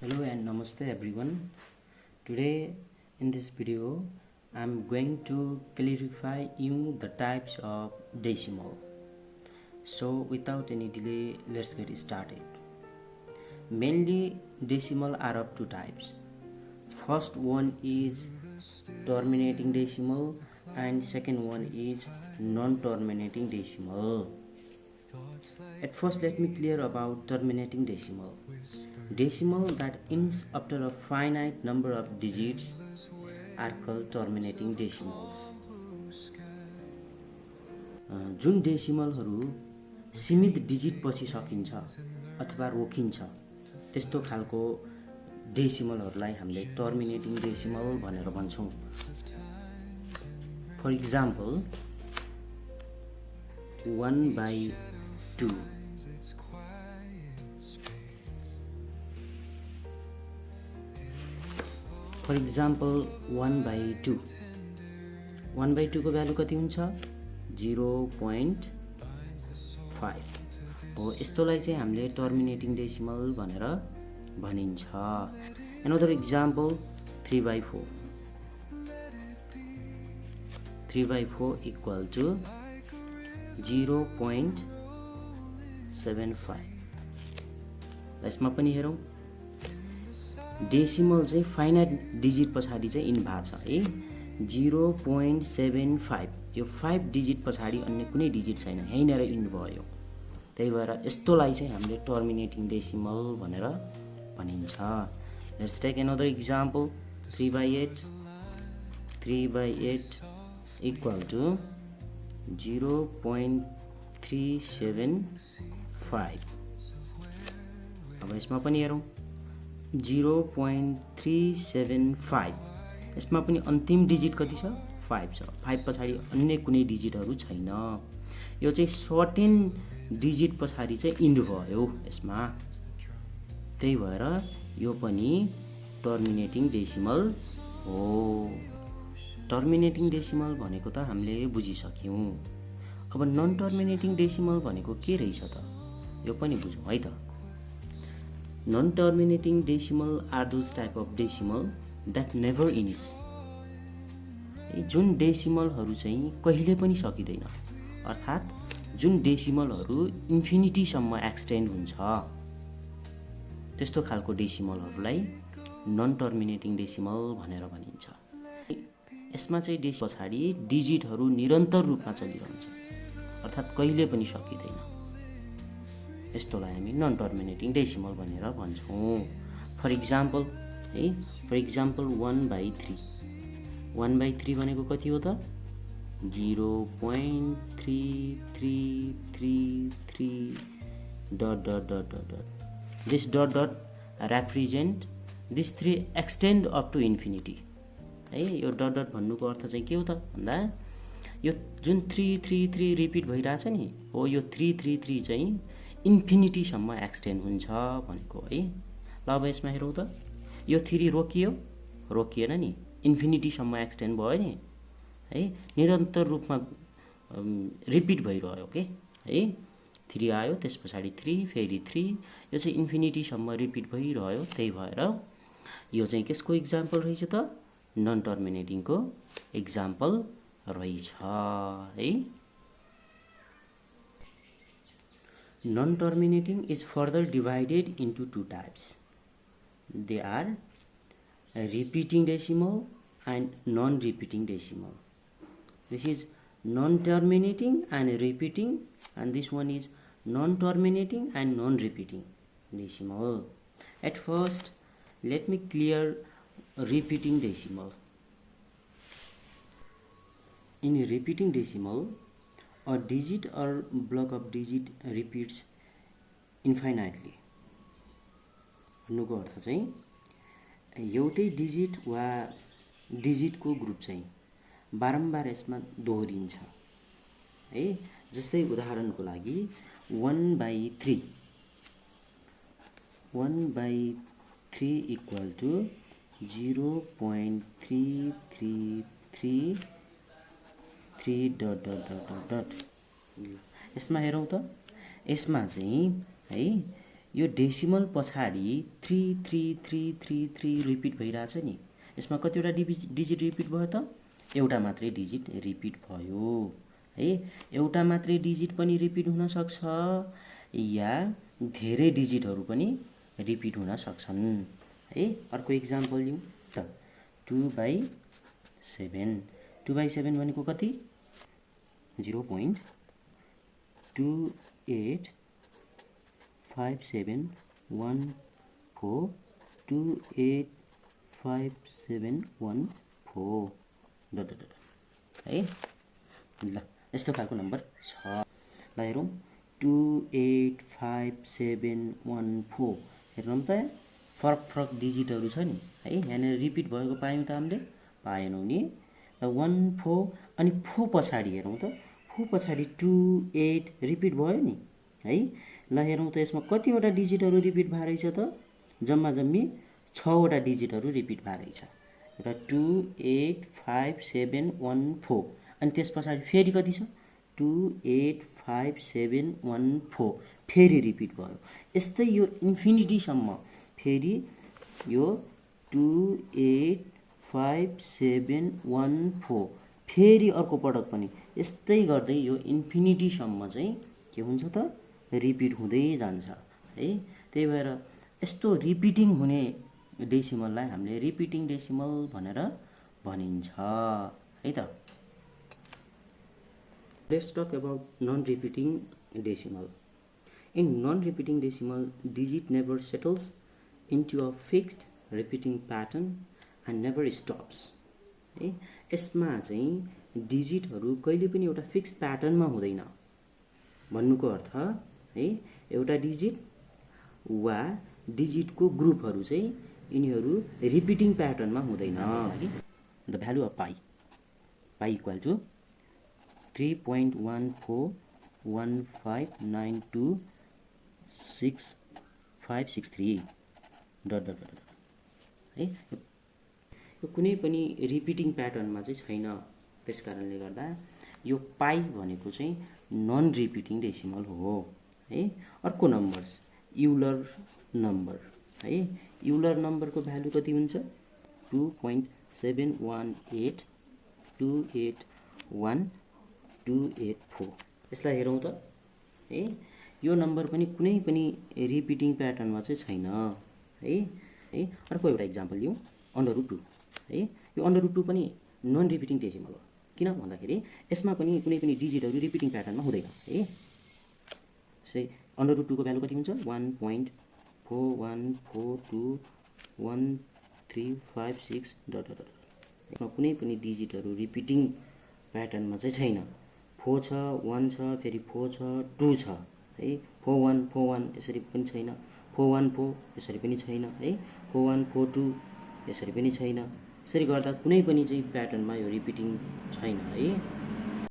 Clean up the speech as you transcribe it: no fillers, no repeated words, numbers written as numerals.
Hello and namaste everyone. Today in this video I am going to clarify you the types of decimal. So without any delay, let's get started. Mainly decimal are of two types. First one is terminating decimal and second one is non-terminating decimal. At first, let me clear about terminating decimal. Decimal that ends after a finite number of digits are called terminating decimals. जुन डेसिमलहरू सीमित digit पछि सकिन्छ अथवा रोकिन्छ त्यस्तो खालको डेसिमलहरूलाई हामीले टर्मिनेटिङ decimal भनेर भन्छौँ. For example 1/2. For example 1/2. 1/2 को भ्यालु कति हुन्छ? 0.5 हो. यस्तोलाई चाहिँ हामीले टर्मिनेटिङ डेसिमल भनेर भनिन्छ. Another example 3/4. 3/4 equal to 0.75. यसमा पनि हेरौँ, डेसिमल चाहिँ फाइनाइट डिजिट पछाडि चाहिँ इन भएको छ है. 0.75 यो 5 डिजिट पछाडि अन्य कुनै डिजिट छैन, यहीँनिर इन भयो. त्यही भएर यस्तोलाई चाहिँ हामीले टर्मिनेटिङ डेसिमल भनेर भनिन्छ. Let's take another example 3/8. 3/8 equal to 0.375. अब यसमा पनि हेरौँ, 0.375. यसमा पनि अन्तिम डिजिट कति छ? 5 छ. 5 पछाडि अन्य कुनै डिजिटहरू छैन. यो चाहिँ सर्टेन डिजिट पछाडि चाहिँ इन्ड भयो यसमा. त्यही भएर यो पनि टर्मिनेटिङ डेसिमल हो. टर्मिनेटिङ डेसिमल भनेको त हामीले बुझिसक्यौँ. अब नन टर्मिनेटिङ डेसिमल भनेको के रहेछ त? यो पनि बुझौँ है त. Non-terminating decimal are those type of decimal that never ends. जुन डेसिमलहरू चाहिँ कहिले पनि सकिँदैन, अर्थात् जुन डेसिमलहरू इन्फिनिटीसम्म एक्सटेन्ड हुन्छ त्यस्तो खालको डेसिमलहरूलाई नन टर्मिनेटिङ डेसिमल भनेर भनिन्छ. यसमा चाहिँ पछाडि डिजिटहरू निरन्तर रूपमा चलिरहन्छ, अर्थात् कहिले पनि सकिँदैन. यस्तोलाई हामी नन टर्मिनेटिङ डेसिमल भनेर भन्छौँ. For example 1/3. 1/3 भनेको कति हो त? 0.3333 ... This ... represent this 3 extend up to infinity. है, यो ... भन्नुको अर्थ चाहिँ के हो त भन्दा यो जुन 333 रिपिट भइरहेछ नि हो, यो 333 चाहिँ इन्फिनिटीसम्म एक्सटेन्ड हुन्छ भनेको है. ल अब यसमा हेरौँ त, यो 3 रोकिएन नि, इन्फिनिटीसम्म एक्सटेन्ड भयो नि है, निरन्तर रूपमा रिपिट भइरह्यो के है. 3 आयो, त्यस पछाडि 3, फेरि 3, यो चाहिँ इन्फिनिटीसम्म रिपिट भइरह्यो. त्यही भएर यो चाहिँ कसको इक्जाम्पल रहेछ त? नन टर्मिनेटिङको इक्जाम्पल रहेछ है. Non-terminating is further divided into two types. They are repeating decimal and non-repeating decimal. This is non-terminating and repeating, and this one is non-terminating and non-repeating decimal. At first, let me clear repeating decimal. In repeating decimal, a digit or block of digit repeats infinitely. भन्नुको अर्थ चाहिँ एउटै digit वा डिजिटको group चाहिँ बारम्बार यसमा दोहोरिन्छ है. जस्तै उदाहरणको लागि 1/3. 1/3 इक्वल टु 0.333 3 ... यसमा हेरौँ त, यसमा चाहिँ है यो डेसिमल पछाडि 33333 रिपिट भइरहेछ नि, यसमा कतिवटा डिजिट रिपिट भयो त? एउटा मात्रै डिजिट रिपिट भयो है। एउटा मात्रै डिजिट पनि रिपिट हुन सक्छ या धेरै डिजिटहरू पनि रिपिट हुन सक्छन् है। अर्को इक्जाम्पल लिउँ त, 2/7। 2/7 भनेको कति? 0.285714 285714 है। ल यस्तो खालको नम्बर छ। ल हेरौँ, 2857114 हेर्नु त, फरक फरक डिजिटहरू छ नि है। यहाँनिर रिपिट भएको पायौँ त हामीले? पाएनौँ नि। ल 14 अनि 4 पछाडि हेरौँ त, 4 पछाडि 28 रिपिट भयो नि है। ल हेरौँ त यसमा कतिवटा डिजिटहरू रिपिट भएर रहेछ त? जम्मा जम्मी 6वटा डिजिटहरू रिपिट भएर रहेछ र 2857114 अनि त्यस पछाडि फेरि कति छ? 2857114 फेरि रिपिट भयो। यस्तै यो इन्फिनिटीसम्म फेरि यो 2857114 फेरि अर्को पटक पनि यस्तै गर्दै यो इन्फिनिटीसम्म चाहिँ के हुन्छ त? रिपिट हुँदै जान्छ है। त्यही भएर यस्तो रिपिटिङ हुने डेसिमललाई हामीले रिपिटिङ डेसिमल भनेर भनिन्छ है त। Let's talk about non-repeating decimal. In non-repeating decimal, digit never settles into a fixed repeating pattern and never stops. है, यसमा चाहिँ डिजिटहरू कहिले पनि एउटा फिक्स्ड प्याटर्नमा हुँदैन भन्नुको अर्थ है। एउटा डिजिट वा डिजिटको ग्रुपहरू चाहिँ यिनीहरू रिपिटिङ प्याटर्नमा हुँदैन। The value of pi equal to 3.1415926563 है। यो कुनै पनि रिपिटिङ प्याटर्नमा चाहिँ छैन। त्यस कारणले गर्दा यो पाई भनेको चाहिँ नन रिपिटिङ डेसिमल हो है। अर्को नम्बर्स युलर नम्बर है। युलर नम्बरको भ्यालु कति हुन्छ? 2.7182811284। यसलाई हेरौँ त है। यो नम्बर पनि कुनै पनि रिपिटिङ प्याटर्नमा चाहिँ छैन है। अर्को एउटा इक्जाम्पल लिउँ, √2 है। यो √2 पनि नन रिपिटिङ डेसिमल हो। किन भन्दाखेरि यसमा पनि कुनै पनि डिजिटहरू रिपिटिङ प्याटर्नमा हुँदैन है। जस्तै √2 को भ्यालु कति हुन्छ? 1.41421356 यसमा कुनै पनि डिजिटहरू रिपिटिङ प्याटर्नमा चाहिँ छैन। 4 छ, 1 छ, फेरि 4 छ, 2 छ है। 4141 यसरी पनि छैन, 414 यसरी पनि छैन है, 4142 यसरी पनि छैन। यसरी गर्दा कुनै पनि चाहिँ प्याटर्नमा यो रिपिटिङ छैन है।